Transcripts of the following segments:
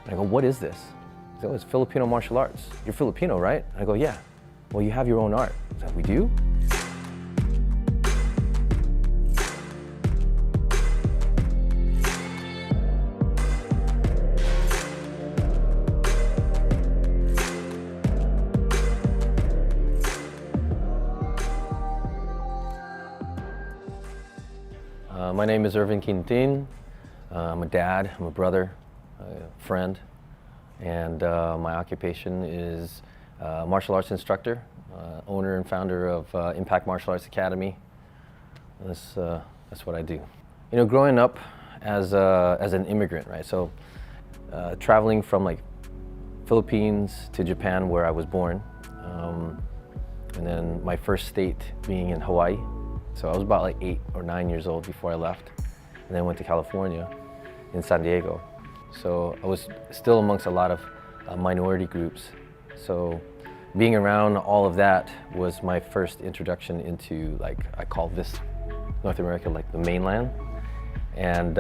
And I go, what is this? He goes, oh, it's Filipino martial arts. You're Filipino, right? And I go, yeah. Well, you have your own art. He's like, we do? My name is Irvin Quintin. I'm a dad, I'm a brother, a friend, and my occupation is martial arts instructor, owner and founder of Impact Martial Arts Academy. That's what I do. You know, growing up as an immigrant, right? So traveling from like Philippines to Japan, where I was born, and then my first state being in Hawaii. So I was about like 8 or 9 years old before I left, and then went to California in San Diego. So I was still amongst a lot of minority groups. So being around all of that was my first introduction into, like, I call this North America like the mainland, and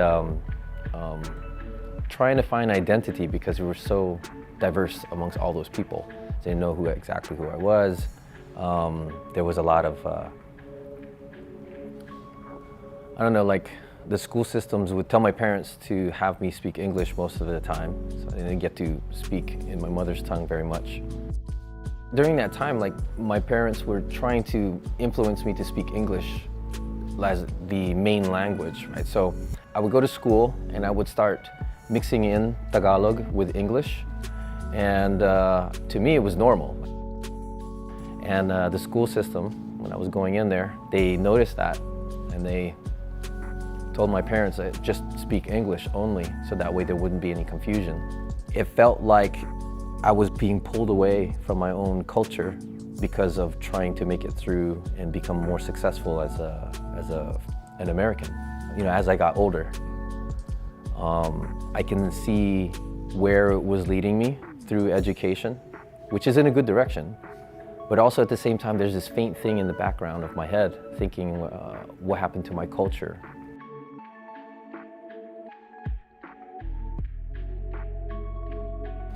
trying to find identity because we were so diverse amongst all those people. They didn't know exactly who I was. There was a lot of I don't know, like the school systems would tell my parents to have me speak English most of the time, so I didn't get to speak in my mother's tongue very much. During that time, like, my parents were trying to influence me to speak English as the main language, right? So I would go to school and I would start mixing in Tagalog with English, and to me it was normal. And the school system, when I was going in there, they noticed that, and they told my parents that just speak English only, so that way there wouldn't be any confusion. It felt like I was being pulled away from my own culture because of trying to make it through and become more successful as an American. You know, as I got older, I can see where it was leading me through education, which is in a good direction. But also at the same time, there's this faint thing in the background of my head thinking, what happened to my culture?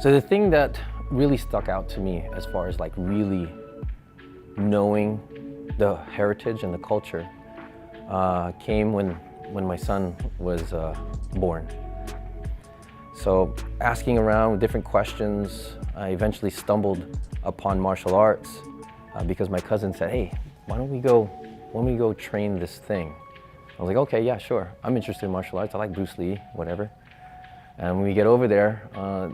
So the thing that really stuck out to me as far as like really knowing the heritage and the culture came when my son was born. So asking around with different questions, I eventually stumbled upon martial arts because my cousin said, hey, why don't we go train this thing? I was like, okay, yeah, sure. I'm interested in martial arts. I like Bruce Lee, whatever. And when we get over there,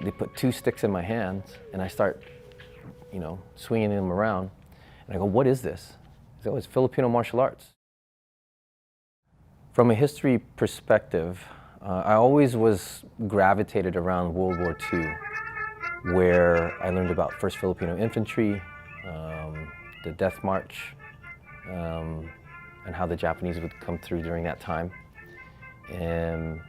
they put 2 sticks in my hands, and I start, you know, swinging them around. And I go, what is this? He goes, oh, it's Filipino martial arts. From a history perspective, I always was gravitated around World War II, where I learned about 1st Filipino Infantry, the Death March, and how the Japanese would come through during that time. And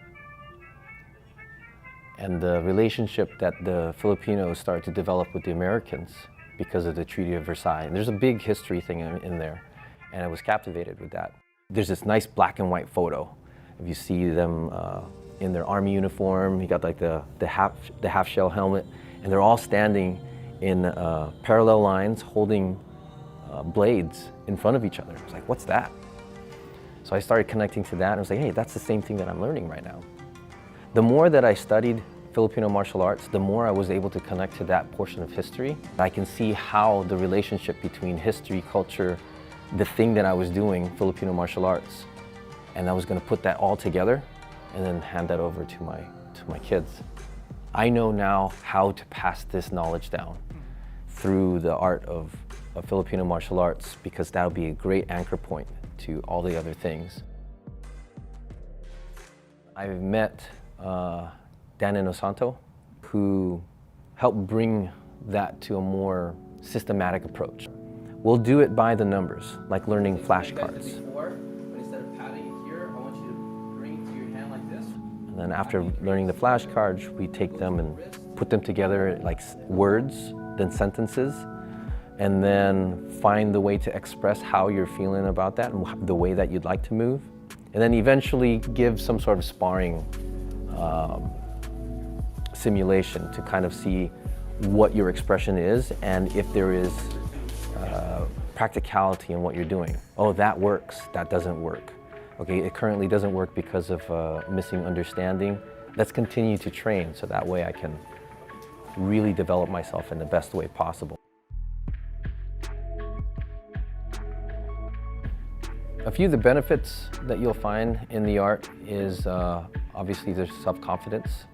the relationship that the Filipinos started to develop with the Americans because of the Treaty of Versailles. And there's a big history thing in there, and I was captivated with that. There's this nice black and white photo. If you see them in their army uniform, you got like the half shell helmet, and they're all standing in parallel lines holding blades in front of each other. I was like, what's that? So I started connecting to that, and I was like, hey, that's the same thing that I'm learning right now. The more that I studied Filipino martial arts, the more I was able to connect to that portion of history. I can see how the relationship between history, culture, the thing that I was doing, Filipino martial arts, and I was going to put that all together and then hand that over to my kids. I know now how to pass this knowledge down through the art of Filipino martial arts, because that'll be a great anchor point to all the other things. I've met Dan Inosanto, who helped bring that to a more systematic approach. We'll do it by the numbers, like learning flashcards. And then after learning the flashcards, we take them and put them together like words, then sentences, and then find the way to express how you're feeling about that and the way that you'd like to move. And then eventually give some sort of sparring simulation to kind of see what your expression is and if there is practicality in what you're doing. Oh, that works, that doesn't work. Okay, it currently doesn't work because of missing understanding. Let's continue to train so that way I can really develop myself in the best way possible. A few of the benefits that you'll find in the art is obviously there's self-confidence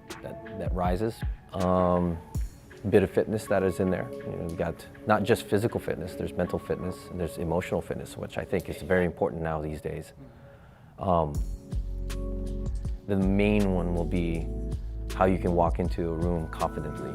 that rises. Bit of fitness that is in there. You know, you've got not just physical fitness, there's mental fitness, and there's emotional fitness, which I think is very important now these days. The main one will be how you can walk into a room confidently